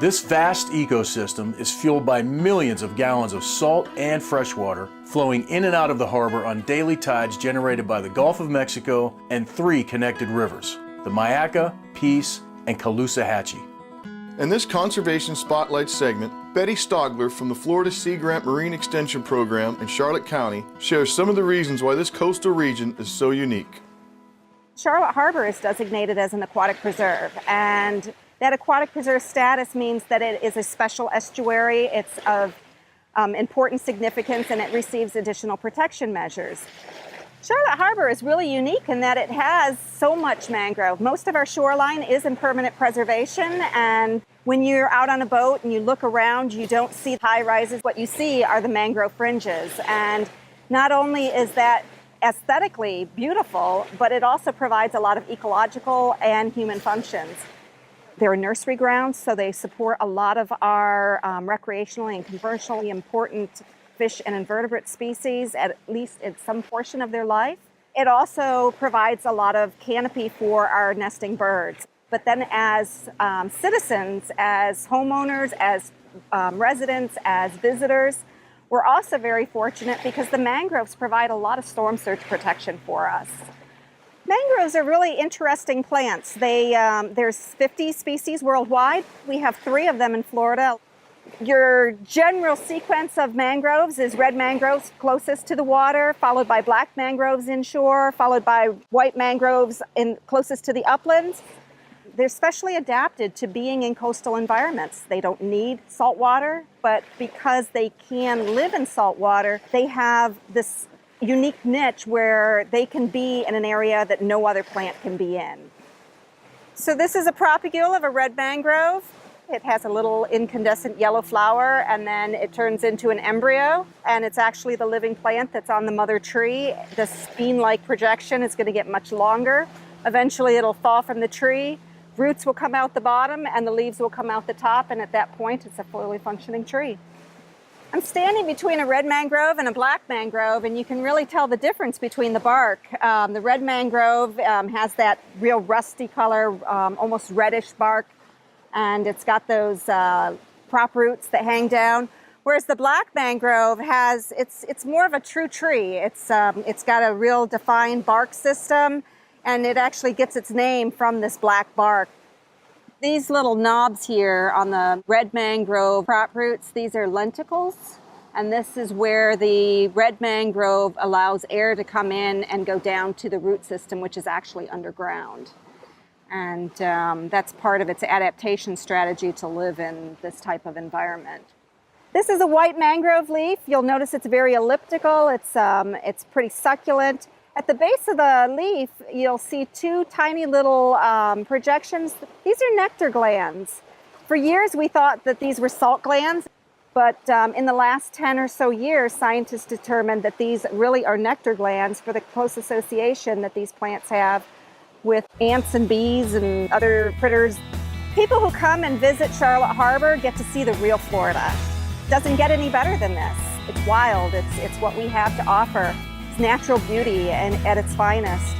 This vast ecosystem is fueled by millions of gallons of salt and fresh water flowing in and out of the harbor on daily tides generated by the Gulf of Mexico and 3 connected rivers, the Mayaca, Peace, and Caloosahatchee. In this Conservation Spotlight segment, Betty Staugler from the Florida Sea Grant Marine Extension Program in Charlotte County shares some of the reasons why this coastal region is so unique. Charlotte Harbor is designated as an aquatic preserve, and that aquatic preserve status means that it is a special estuary. It's of important significance, and it receives additional protection measures. Charlotte Harbor is really unique in that it has so much mangrove. Most of our shoreline is in permanent preservation, and when you're out on a boat and you look around, you don't see high rises. What you see are the mangrove fringes, and not only is that aesthetically beautiful, but it also provides a lot of ecological and human functions. They're nursery grounds, so they support a lot of our recreationally and commercially important fish and invertebrate species, at least in some portion of their life. It also provides a lot of canopy for our nesting birds. But then as citizens, as homeowners, as residents, as visitors, we're also very fortunate because the mangroves provide a lot of storm surge protection for us. Mangroves are really interesting plants. There's 50 species worldwide. We have 3 of them in Florida. Your general sequence of mangroves is red mangroves closest to the water, followed by black mangroves inshore, followed by white mangroves closest to the uplands. They're specially adapted to being in coastal environments. They don't need salt water, but because they can live in salt water, they have this unique niche where they can be in an area that no other plant can be in. So this is a propagule of a red mangrove. It has a little incandescent yellow flower, and then it turns into an embryo, and it's actually the living plant that's on the mother tree. The spine-like projection is going to get much longer. Eventually it'll fall from the tree. Roots will come out the bottom, and the leaves will come out the top, and at that point it's a fully functioning tree. I'm standing between a red mangrove and a black mangrove, and you can really tell the difference between the bark. The red mangrove has that real rusty color, almost reddish bark, and it's got those prop roots that hang down. Whereas the black mangrove it's more of a true tree. It's got a real defined bark system, and it actually gets its name from this black bark. These little knobs here on the red mangrove prop roots, these are lenticles, and this is where the red mangrove allows air to come in and go down to the root system, which is actually underground. And that's part of its adaptation strategy to live in this type of environment. This is a white mangrove leaf. You'll notice it's very elliptical. It's pretty succulent. At the base of the leaf, you'll see 2 tiny little projections. These are nectar glands. For years, we thought that these were salt glands, but in the last 10 or so years, scientists determined that these really are nectar glands for the close association that these plants have with ants and bees and other critters. People who come and visit Charlotte Harbor get to see the real Florida. It doesn't get any better than this. It's wild. It's what we have to offer. It's natural beauty and at its finest.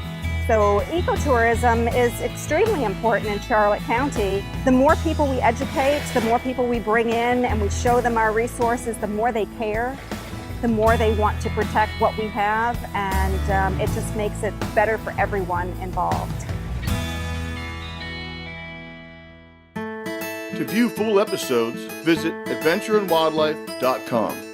So ecotourism is extremely important in Charlotte County. The more people we educate, the more people we bring in and we show them our resources, the more they care, the more they want to protect what we have, and it just makes it better for everyone involved. To view full episodes, visit adventureandwildlife.com.